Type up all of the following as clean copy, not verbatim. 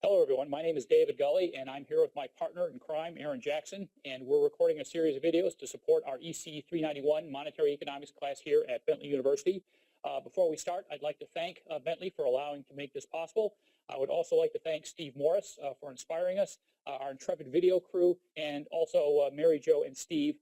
Hello, everyone. My name is David Gully, and I'm here with my partner in crime, Aaron Jackson, and we're recording a series of videos to support our EC 391 Monetary Economics class here at Bentley University. Before we start, I'd like to thank Bentley for allowing to make this possible. I would also like to thank Steve Morris for inspiring us, our intrepid video crew, and also Mary Jo and Steve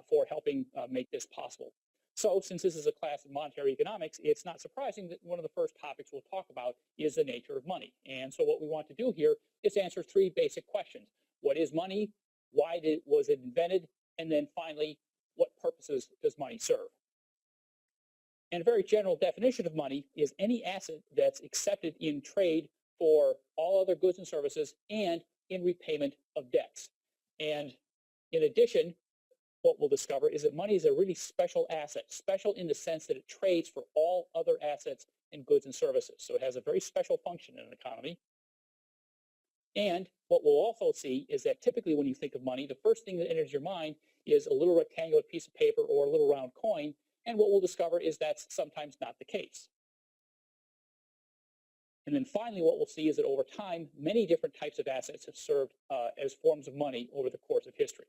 for helping make this possible. So since this is a class of monetary economics, it's not surprising that one of the first topics we'll talk about is the nature of money. And so what we want to do here is answer three basic questions. What is money? Why was it invented? And then finally, what purposes does money serve? And a very general definition of money is any asset that's accepted in trade for all other goods and services and in repayment of debts. And in addition, what we'll discover is that money is a really special asset, special in the sense that it trades for all other assets and goods and services. So it has a very special function in an economy. And what we'll also see is that typically when you think of money, the first thing that enters your mind is a little rectangular piece of paper or a little round coin. And what we'll discover is that's sometimes not the case. And then finally, what we'll see is that over time, many different types of assets have served as forms of money over the course of history.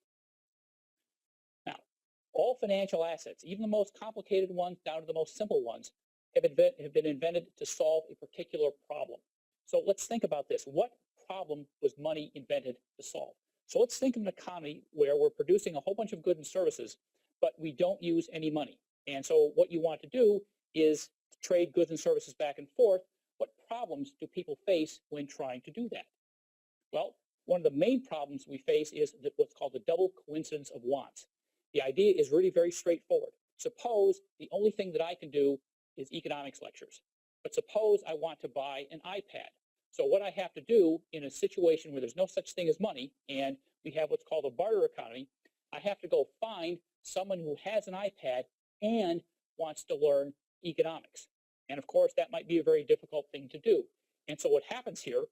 All financial assets, even the most complicated ones down to the most simple ones, have been invented to solve a particular problem. So let's think about this. What problem was money invented to solve? So let's think of an economy where we're producing a whole bunch of goods and services, but we don't use any money. And so what you want to do is to trade goods and services back and forth. What problems do people face when trying to do that? Well, one of the main problems we face is what's called the double coincidence of wants. The idea is really very straightforward. Suppose the only thing that I can do is economics lectures. But suppose I want to buy an iPad. So what I have to do in a situation where there's no such thing as money, and we have what's called a barter economy, I have to go find someone who has an iPad and wants to learn economics. And of course, that might be a very difficult thing to do. And so what happens here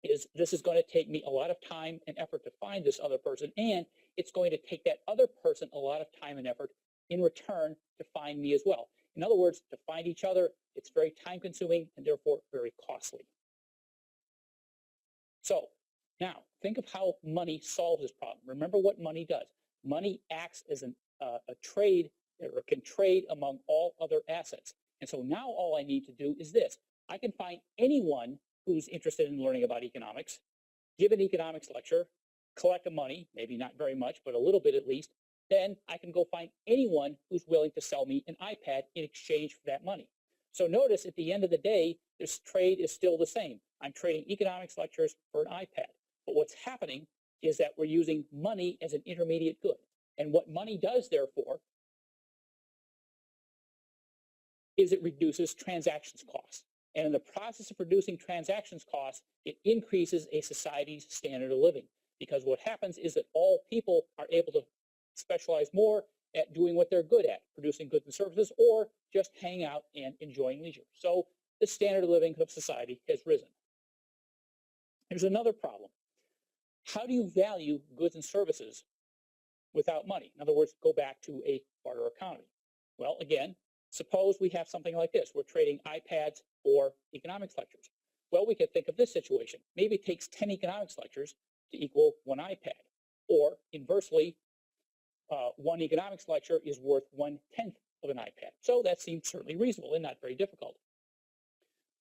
is this is going to take me a lot of time and effort to find this other person, and it's going to take that other person a lot of time and effort in return to find me as well. In other words, to find each other, it's very time-consuming and therefore very costly. So now think of how money solves this problem. Remember what money does. Money acts as a trade, or can trade among all other assets. And so now all I need to do is this. I can find anyone who's interested in learning about economics, give an economics lecture, collect the money, maybe not very much, but a little bit at least, then I can go find anyone who's willing to sell me an iPad in exchange for that money. So notice at the end of the day, this trade is still the same. I'm trading economics lectures for an iPad. But what's happening is that we're using money as an intermediate good. And what money does, therefore, is it reduces transactions costs. And in the process of reducing transactions costs, it increases a society's standard of living. Because what happens is that all people are able to specialize more at doing what they're good at, producing goods and services, or just hang out and enjoying leisure. So the standard of living of society has risen. There's another problem. How do you value goods and services without money? In other words, go back to a barter economy. Well, again, suppose we have something like this. We're trading iPads for economics lectures. Well, we could think of this situation. Maybe it takes 10 economics lectures to equal one iPad. Or inversely, one economics lecture is worth 1/10 of an iPad. So that seems certainly reasonable and not very difficult.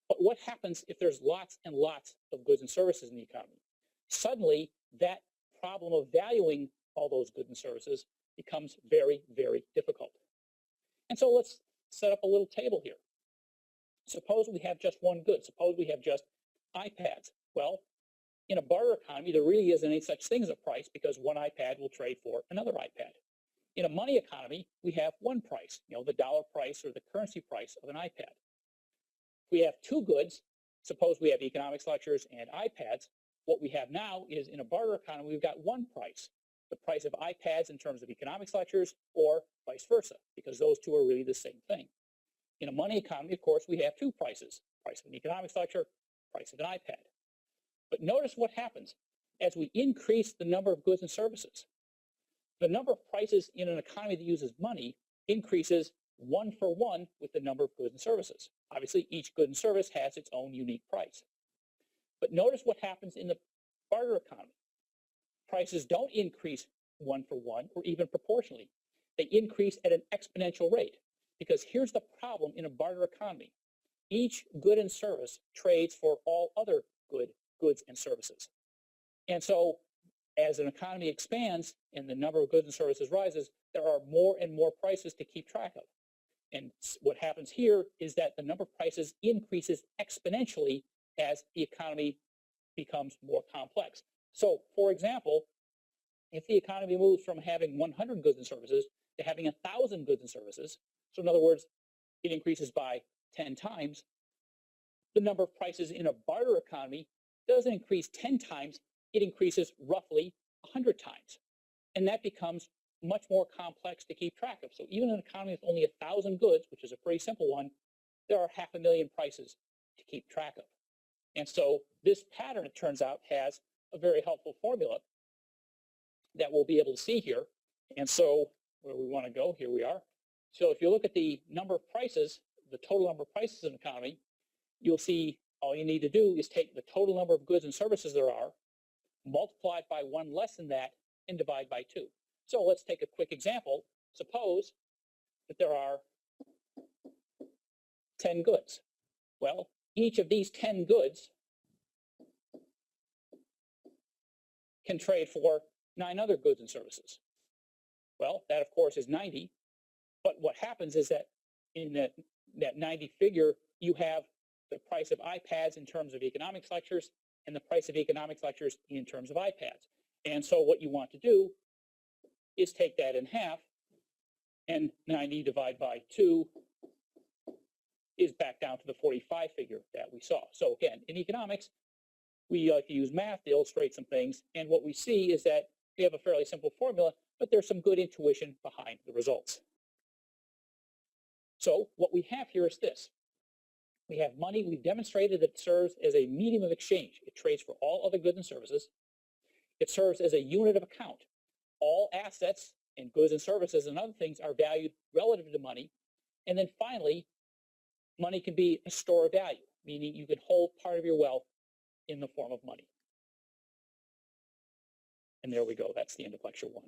But what happens if there's lots and lots of goods and services in the economy? Suddenly, that problem of valuing all those goods and services becomes very, very difficult. And so let's set up a little table here. Suppose we have just one good. Suppose we have just iPads. Well, in a barter economy, there really isn't any such thing as a price because one iPad will trade for another iPad. In a money economy, we have one price, the dollar price or the currency price of an iPad. If we have two goods, suppose we have economics lectures and iPads, what we have now is in a barter economy, we've got one price, the price of iPads in terms of economics lectures or vice versa, because those two are really the same thing. In a money economy, of course, we have two prices, price of an economics lecture, price of an iPad. But notice what happens as we increase the number of goods and services. The number of prices in an economy that uses money increases 1 for 1 with the number of goods and services. Obviously, each good and service has its own unique price. But notice what happens in the barter economy. Prices don't increase one for one or even proportionally. They increase at an exponential rate, because here's the problem in a barter economy. Each good and service trades for all other goods and services. And so as an economy expands and the number of goods and services rises, there are more and more prices to keep track of. And what happens here is that the number of prices increases exponentially as the economy becomes more complex. So, for example, if the economy moves from having 100 goods and services to having 1,000 goods and services, so in other words, it increases by 10 times, the number of prices in a barter economy doesn't increase 10 times, it increases roughly 100 times. And that becomes much more complex to keep track of. So even in an economy with only 1,000 goods, which is a pretty simple one, there are 500,000 prices to keep track of. And so this pattern, it turns out, has a very helpful formula that we'll be able to see here. And so where we want to go, here we are. So if you look at the number of prices, the total number of prices in an economy, you'll see all you need to do is take the total number of goods and services there are, multiply it by one less than that, and divide by 2. So let's take a quick example. Suppose that there are 10 goods. Well, each of these 10 goods can trade for 9 other goods and services. Well, that of course is 90. But what happens is that in that 90 figure, you have the price of iPads in terms of economics lectures and the price of economics lectures in terms of iPads. And so what you want to do is take that in half, and 90 divided by 2 is back down to the 45 figure that we saw. So again, in economics, we like to use math to illustrate some things, and what we see is that we have a fairly simple formula, but there's some good intuition behind the results. So what we have here is this. We have money. We've demonstrated that it serves as a medium of exchange. It trades for all other goods and services. It serves as a unit of account. All assets and goods and services and other things are valued relative to money. And then finally, money can be a store of value, meaning you can hold part of your wealth in the form of money. And there we go. That's the end of lecture 1.